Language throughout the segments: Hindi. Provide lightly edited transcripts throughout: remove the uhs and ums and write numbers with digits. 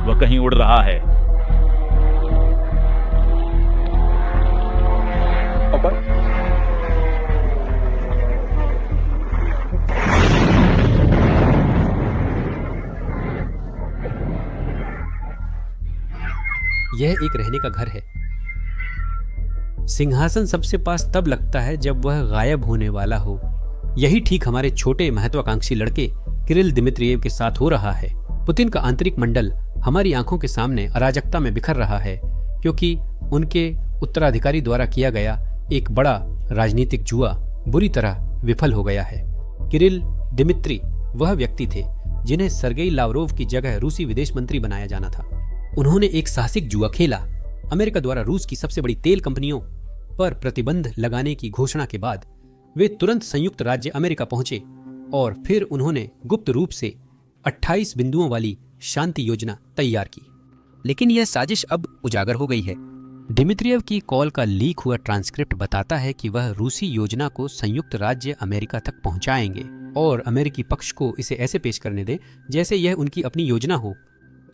वह कहीं उड़ रहा है। यह एक रहने का घर है। सिंहासन सबसे पास तब लगता है जब वह गायब होने वाला हो। यही ठीक हमारे छोटे महत्वाकांक्षी लड़के किरिल दिमित्रियेव के साथ हो रहा है। पुतिन का आंतरिक मंडल हमारी आंखों के सामने अराजकता में बिखर रहा है, क्योंकि उनके उत्तराधिकारी द्वारा किया गया एक बड़ा राजनीतिक जुआ बुरी तरह विफल हो गया है। किरिल दिमित्री वह व्यक्ति थे जिन्हें सर्गेई लावरोव की जगह रूसी विदेश मंत्री बनाया जाना था। उन्होंने एक साहसिक जुआ खेला। अमेरिका द्वारा रूस की सबसे बड़ी तेल कंपनियों पर प्रतिबंध लगाने की घोषणा के बाद वे तुरंत संयुक्त राज्य अमेरिका पहुंचे और फिर उन्होंने गुप्त रूप से 28 बिंदुओं वाली शांति योजना तैयार की। लेकिन यह साजिश अब उजागर हो गई है। दिमित्रियव की कॉल का लीक हुआ ट्रांसक्रिप्ट बताता है कि वह रूसी योजना को संयुक्त राज्य अमेरिका तक पहुंचाएंगे और अमेरिकी पक्ष को इसे ऐसे पेश करने दें जैसे यह उनकी अपनी योजना हो।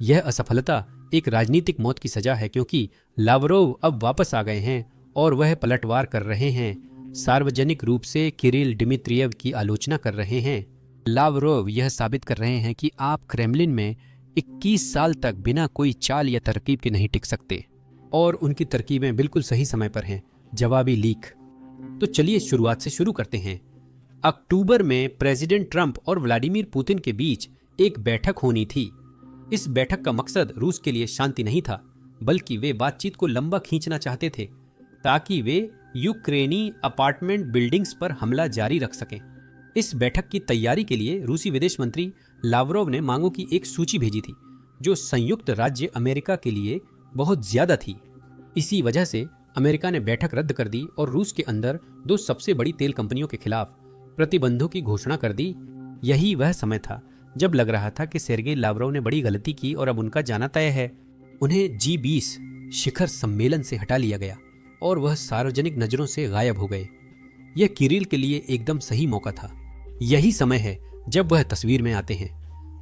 यह असफलता एक राजनीतिक मौत की सजा है, क्योंकि लावरोव अब वापस आ गए हैं और वह पलटवार कर रहे हैं, सार्वजनिक रूप से किरिल दिमित्रियव की आलोचना कर रहे हैं। लावरोव यह साबित कर रहे हैं कि आप क्रेमलिन में 21 साल तक बिना कोई चाल या तरकीब के नहीं टिक सकते, और उनकी तरकीबें बिल्कुल सही समय पर हैं। जवाबी लीक। तो चलिए शुरुआत से शुरू करते हैं। अक्टूबर में प्रेसिडेंट ट्रंप और व्लादिमीर पुतिन के बीच एक बैठक होनी थी। इस बैठक का मकसद रूस के लिए शांति नहीं था, बल्कि वे बातचीत को लंबा खींचना चाहते थे ताकि वे यूक्रेनी अपार्टमेंट बिल्डिंग्स पर हमला जारी रख सकें। इस बैठक की तैयारी के लिए रूसी विदेश मंत्री लावरोव ने मांगों की एक सूची भेजी थी, जो संयुक्त राज्य अमेरिका के लिए बहुत ज्यादा थी। इसी वजह से अमेरिका ने बैठक रद्द कर दी और रूस के अंदर दो सबसे बड़ी तेल कंपनियों के खिलाफ प्रतिबंधों की घोषणा कर दी। यही वह समय था जब लग रहा था कि सेर्गेई लावरोव ने बड़ी गलती की और अब उनका जाना तय है। उन्हें G20 शिखर सम्मेलन से हटा लिया गया और वह सार्वजनिक नजरों से गायब हो गए। यह किरिल के लिए एकदम सही मौका था। यही समय है जब वह तस्वीर में आते हैं।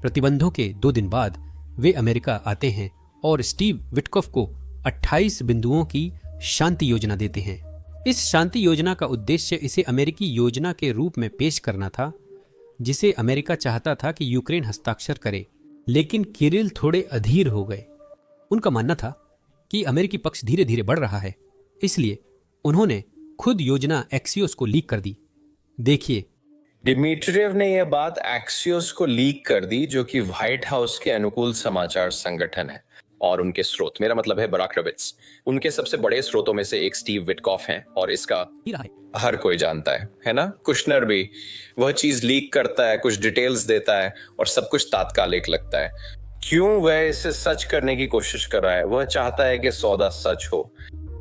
प्रतिबंधों के 2 दिन बाद वे अमेरिका आते हैं और स्टीव विटकॉफ को 28 बिंदुओं की शांति योजना देते हैं। इस शांति योजना का उद्देश्य इसे अमेरिकी योजना के रूप में पेश करना था, जिसे अमेरिका चाहता था कि यूक्रेन हस्ताक्षर करे। लेकिन किरिल थोड़े अधीर हो गए। उनका मानना था कि अमेरिकी पक्ष धीरे धीरे बढ़ रहा है, इसलिए उन्होंने खुद योजना एक्सियोस को लीक कर दी। देखिए, डिमिट्रियव ने यह बात एक्सियोस को लीक कर दी, जो कि व्हाइट हाउस के अनुकूल समाचार संगठन है, और उनके स्रोत, मेरा मतलब है बराक रबिट्स, उनके सबसे बड़े स्रोतों में से एक स्टीव विटकॉफ हैं, और इसका हर कोई जानता है ना। कुशनर भी वह चीज लीक करता है, कुछ डिटेल्स देता है और सब कुछ तात्कालिक लगता है। क्यों वह इसे सच करने की कोशिश कर रहा है? वह चाहता है कि सौदा सच हो।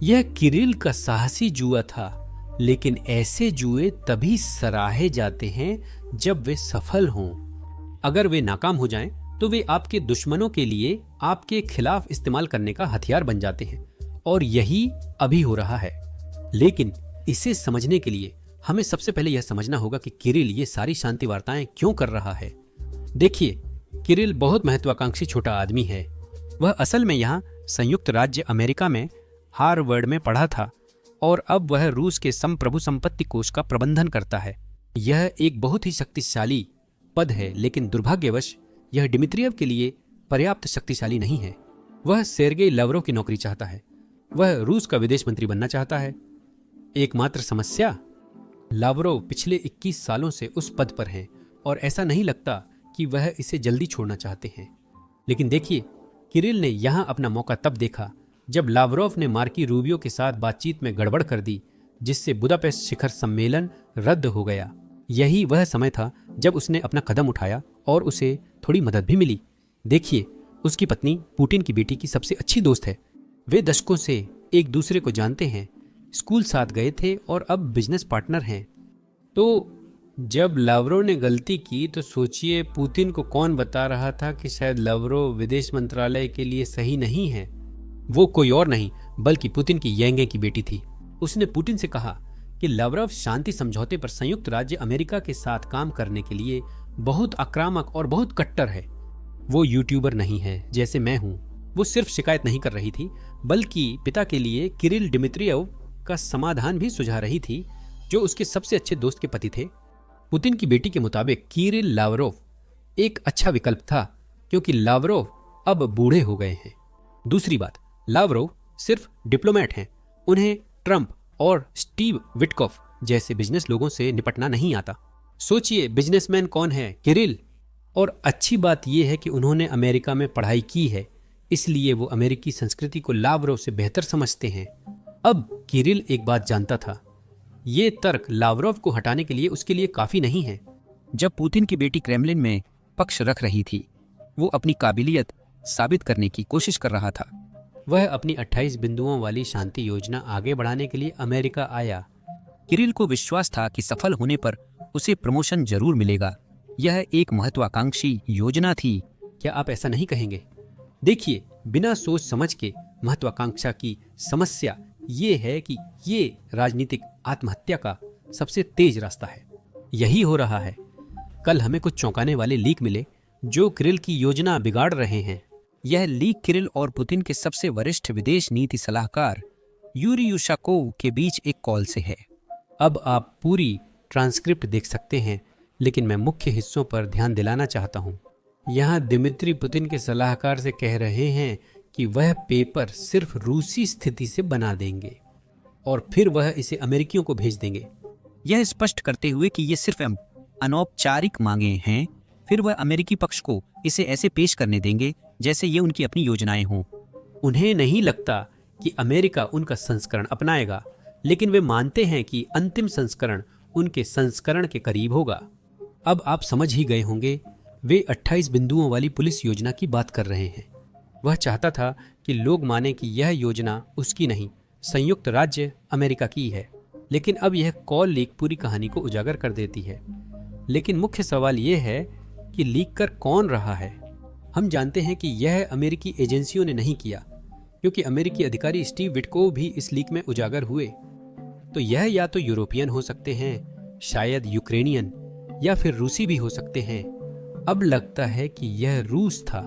यह किरिल का साहसी जुआ था, लेकिन ऐसे जुए तभी सराहे जाते हैं जब वे सफल हों। अगर वे नाकाम हो जाएं, तो वे आपके दुश्मनों के लिए आपके खिलाफ इस्तेमाल करने का हथियार बन जाते हैं, और यही अभी हो रहा है। लेकिन इसे समझने के लिए हमें सबसे पहले यह समझना होगा कि किरिल ये सारी शांति वार्ताएं क्यों कर रहा है। देखिए, किरिल बहुत महत्वाकांक्षी छोटा आदमी है। वह असल में यहाँ संयुक्त राज्य अमेरिका में हार्वर्ड में पढ़ा था, और अब वह रूस के संप्रभु संपत्ति कोष का प्रबंधन करता है। यह एक बहुत ही शक्तिशाली पद है, लेकिन दुर्भाग्यवश यह डिमित्रियव के लिए पर्याप्त शक्तिशाली नहीं है। वह सेर्गेई लावरोव की नौकरी चाहता है। वह रूस का विदेश मंत्री बनना चाहता है। एकमात्र समस्या, लावरोव पिछले 21 सालों से उस पद पर हैं और ऐसा नहीं लगता कि वह इसे जल्दी छोड़ना चाहते हैं। लेकिन देखिए, किरिल ने यहां अपना मौका तब देखा जब लावरोव ने मार्की रूबियो के साथ बातचीत में गड़बड़ कर दी, जिससे बुदापेस्ट शिखर सम्मेलन रद्द हो गया। यही वह समय था जब उसने अपना कदम उठाया और उसे थोड़ी मदद भी मिली। देखिए, उसकी पत्नी पुतिन की बेटी की सबसे अच्छी दोस्त है। वे दशकों से एक दूसरे को जानते हैं, स्कूल साथ गए थे और अब बिजनेस पार्टनर हैं। तो जब लावरोव ने गलती की तो सोचिए, पुतिन को कौन बता रहा था कि शायद लावरोव विदेश मंत्रालय के लिए सही नहीं है। वो कोई और नहीं बल्कि पुतिन की येंगे की बेटी थी। उसने पुतिन से कहा कि लावरोव शांति समझौते पर संयुक्त राज्य अमेरिका के साथ काम करने के लिए बहुत आक्रामक और बहुत कट्टर है। वो यूट्यूबर नहीं है जैसे मैं हूँ। वो सिर्फ शिकायत नहीं कर रही थी, बल्कि पिता के लिए किरिल डिमित्रियव का समाधान भी सुझा रही थी, जो उसके सबसे अच्छे दोस्त के पति थे। पुतिन की बेटी के मुताबिक किरिल लावरोव एक अच्छा विकल्प था, क्योंकि लावरोव अब बूढ़े हो गए हैं। दूसरी बात, लावरोव सिर्फ डिप्लोमेट हैं। उन्हें ट्रंप और स्टीव विटकॉफ जैसे बिजनेस लोगों से निपटना नहीं आता। सोचिए, बिजनेसमैन कौन है? किरिल। और अच्छी बात यह है कि उन्होंने अमेरिका में पढ़ाई की है, इसलिए वो अमेरिकी संस्कृति को लावरोव से बेहतर समझते हैं। अब किरिल एक बात जानता था, ये तर्क लावरोव को हटाने के लिए उसके लिए काफी नहीं है। जब पुतिन की बेटी क्रेमलिन में पक्ष रख रही थी, वो अपनी काबिलियत साबित करने की कोशिश कर रहा था। वह अपनी 28 बिंदुओं वाली शांति योजना आगे बढ़ाने के लिए अमेरिका आया। किरिल को विश्वास था कि सफल होने पर उसे प्रमोशन जरूर मिलेगा। यह एक महत्वाकांक्षी योजना थी। क्या आप ऐसा नहीं कहेंगे? देखिए, बिना सोच समझ के महत्वाकांक्षा की समस्या ये है कि ये राजनीतिक आत्महत्या का सबसे तेज रास्ता है। यही हो रहा है। कल हमें कुछ चौंकाने वाले लीक मिले जो किरिल की योजना बिगाड़ रहे हैं। यह लीक किरिल और पुतिन के सबसे वरिष्ठ विदेश नीति सलाहकार यूरी युशाकोव के बीच एक कॉल से है। अब आप पूरी ट्रांसक्रिप्ट देख सकते हैं, लेकिन मैं मुख्य हिस्सों पर ध्यान दिलाना चाहता हूँ। यहाँ दिमित्री पुतिन के सलाहकार से कह रहे हैं कि वह पेपर सिर्फ रूसी स्थिति से बना देंगे और फिर वह इसे अमेरिकियों को भेज देंगे। यह स्पष्ट करते हुए कि ये सिर्फ अनौपचारिक मांगे हैं। फिर वह अमेरिकी पक्ष को इसे ऐसे पेश करने देंगे जैसे ये उनकी अपनी योजनाएं हों। उन्हें नहीं लगता कि अमेरिका उनका संस्करण अपनाएगा, लेकिन वे मानते हैं कि अंतिम संस्करण उनके संस्करण के करीब होगा। अब आप समझ ही गए होंगे, वे 28 बिंदुओं वाली पुलिस योजना की बात कर रहे हैं। वह चाहता था कि लोग माने कि यह योजना उसकी नहीं, संयुक्त राज्य अमेरिका की है। लेकिन अब यह कॉल लीक पूरी कहानी को उजागर कर देती है। लेकिन मुख्य सवाल यह है कि लीक कर कौन रहा है? हम जानते हैं कि यह अमेरिकी एजेंसियों ने नहीं किया, क्योंकि अमेरिकी अधिकारी स्टीव विटकोव भी इस लीक में उजागर हुए। तो यह या तो यूरोपियन हो सकते हैं, शायद यूक्रेनियन, या फिर रूसी भी हो सकते हैं। अब लगता है कि यह रूस था।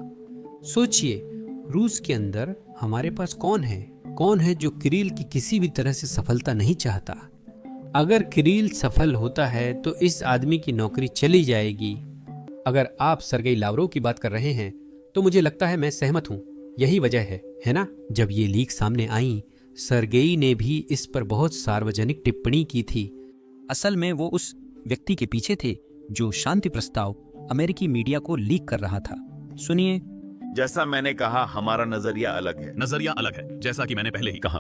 सोचिए, रूस के अंदर हमारे पास कौन है? कौन है जो किरिल की किसी भी तरह से सफलता नहीं चाहता? अगर किरिल सफल होता है तो इस आदमी की नौकरी चली जाएगी। अगर आप सरगेई लावरोव की बात कर रहे हैं तो मुझे लगता है मैं सहमत हूं। यही वजह है ना? जब ये लीक सामने आई, सरगेई ने भी इस पर बहुत सार्वजनिक टिप्पणी की थी। असल में वो उस व्यक्ति के पीछे थे जो शांति प्रस्ताव अमेरिकी मीडिया को लीक कर रहा था। सुनिए। जैसा मैंने कहा, हमारा नजरिया अलग है। नजरिया अलग है, जैसा कि मैंने पहले ही कहा।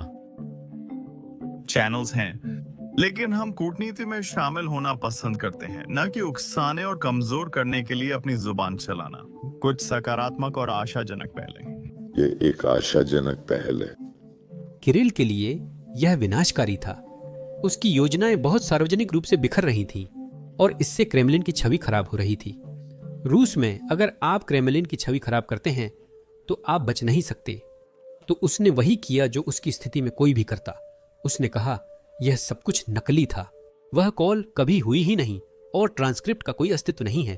चैनल्स हैं, लेकिन हम कूटनीति में शामिल होना पसंद करते हैं, न कि उकसाने और कमजोर करने के लिए अपनी जुबान चलाना। कुछ सकारात्मक और आशाजनक पहल। ये एक आशाजनक पहल है। किरिल के लिए यह विनाशकारी था। उसकी योजनाएं बहुत सार्वजनिक रूप से बिखर रही थीं और इससे क्रेमलिन की छवि खराब हो रही थी। रूस में अगर आप क्रेमलिन की छवि खराब करते हैं तो आप बच नहीं सकते। तो उसने वही किया जो उसकी स्थिति में कोई भी करता। उसने कहा, यह सब कुछ नकली था। वह कॉल कभी हुई ही नहीं और ट्रांसक्रिप्ट का कोई अस्तित्व नहीं है।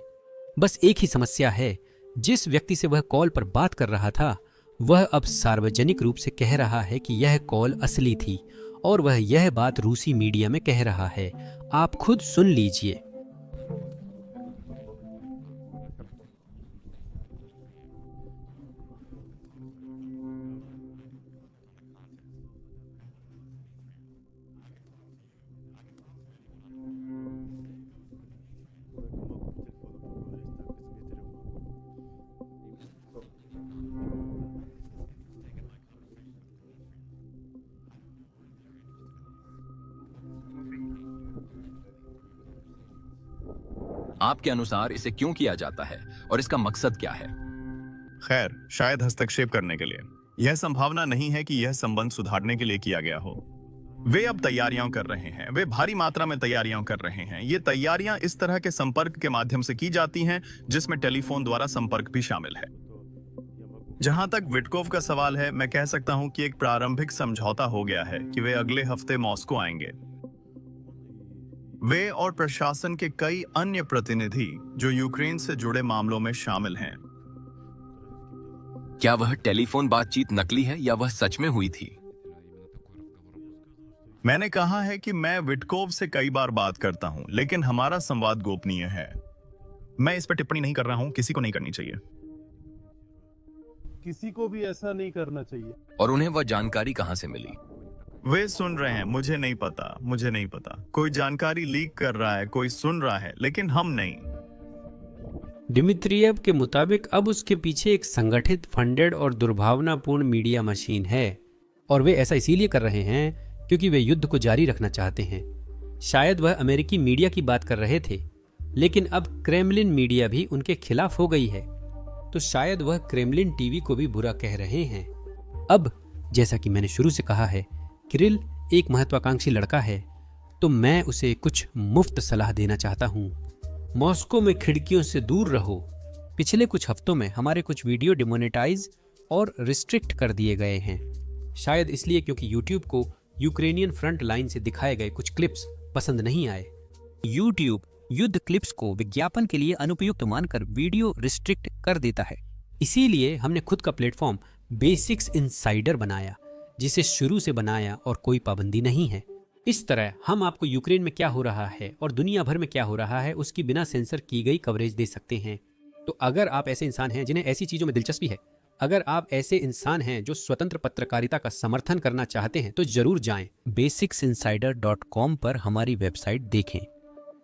बस एक ही समस्या है, जिस व्यक्ति से वह कॉल पर बात कर रहा था वह अब सार्वजनिक रूप से कह रहा है कि यह कॉल असली थी और वह यह बात रूसी मीडिया में कह रहा है। आप खुद सुन लीजिए। आपके अनुसार इसे क्यों किया जाता है और इसका मकसद क्या है? खैर, शायद हस्तक्षेप करने के लिए। यह संभावना नहीं है कि यह संबंध सुधारने के लिए किया गया हो। वे अब तैयारियां कर रहे हैं। वे भारी मात्रा में तैयारियां कर रहे हैं। ये तैयारियां इस तरह के संपर्क के माध्यम से की जाती हैं जिसमें टेलीफोन द्वारा संपर्क भी शामिल है। जहां तक विटकोव का सवाल है, मैं कह सकता हूं कि एक प्रारंभिक समझौता हो गया है कि वे अगले हफ्ते मॉस्को आएंगे। वे और प्रशासन के कई अन्य प्रतिनिधि जो यूक्रेन से जुड़े मामलों में शामिल हैं। क्या वह टेलीफोन बातचीत नकली है या वह सच में हुई थी? मैंने कहा है कि मैं विटकोव से कई बार बात करता हूं, लेकिन हमारा संवाद गोपनीय है। मैं इस पर टिप्पणी नहीं कर रहा हूं, किसी को नहीं करनी चाहिए। किसी को भी ऐसा नहीं करना चाहिए। और उन्हें वह जानकारी कहां से मिली? वे सुन रहे हैं, मुझे नहीं पता। कोई जानकारी लीक कर रहा है, कोई सुन रहा है, लेकिन हम नहीं। डिमित्रियव के मुताबिक अब उसके पीछे एक संगठित, फंडेड और दुर्भावनापूर्ण मीडिया मशीन है, और वे ऐसा इसीलिए कर रहे हैं क्योंकि वे युद्ध को जारी रखना चाहते हैं। शायद वह अमेरिकी मीडिया की बात कर रहे थे, लेकिन अब क्रेमलिन मीडिया भी उनके खिलाफ हो गई है, तो शायद वह क्रेमलिन टीवी को भी बुरा कह रहे हैं। अब जैसा कि मैंने शुरू से कहा है, किरिल एक महत्वाकांक्षी लड़का है, तो मैं उसे कुछ मुफ्त सलाह देना चाहता हूँ। मॉस्को में खिड़कियों से दूर रहो। पिछले कुछ हफ्तों में हमारे कुछ वीडियो डिमोनेटाइज और रिस्ट्रिक्ट कर दिए गए हैं। शायद इसलिए क्योंकि YouTube को यूक्रेनियन फ्रंट लाइन से दिखाए गए कुछ क्लिप्स पसंद नहीं आए। YouTube युद्ध क्लिप्स को विज्ञापन के लिए अनुपयुक्त मानकर वीडियो रिस्ट्रिक्ट कर देता है। इसीलिए हमने खुद का प्लेटफॉर्म बेसिक्स इनसाइडर बनाया, जिसे शुरू से बनाया और कोई पाबंदी नहीं है। इस तरह हम आपको यूक्रेन में क्या हो रहा है और दुनिया भर में क्या हो रहा है उसकी बिना सेंसर की गई कवरेज दे सकते हैं। तो अगर आप ऐसे इंसान हैं जिन्हें ऐसी चीजों में दिलचस्पी है, अगर आप ऐसे इंसान हैं जो स्वतंत्र पत्रकारिता का समर्थन करना चाहते हैं, तो जरूर जाएं। basicsinsider.com पर हमारी वेबसाइट देखें।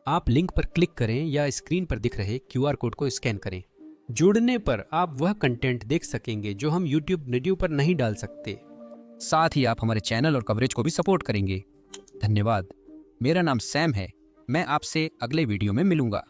आप लिंक पर क्लिक करें या स्क्रीन पर दिख रहे QR कोड को स्कैन करें। जुड़ने पर आप वह कंटेंट देख सकेंगे जो हम YouTube पर नहीं डाल सकते। साथ ही आप हमारे चैनल और कवरेज को भी सपोर्ट करेंगे। धन्यवाद। मेरा नाम सैम है। मैं आपसे अगले वीडियो में मिलूंगा।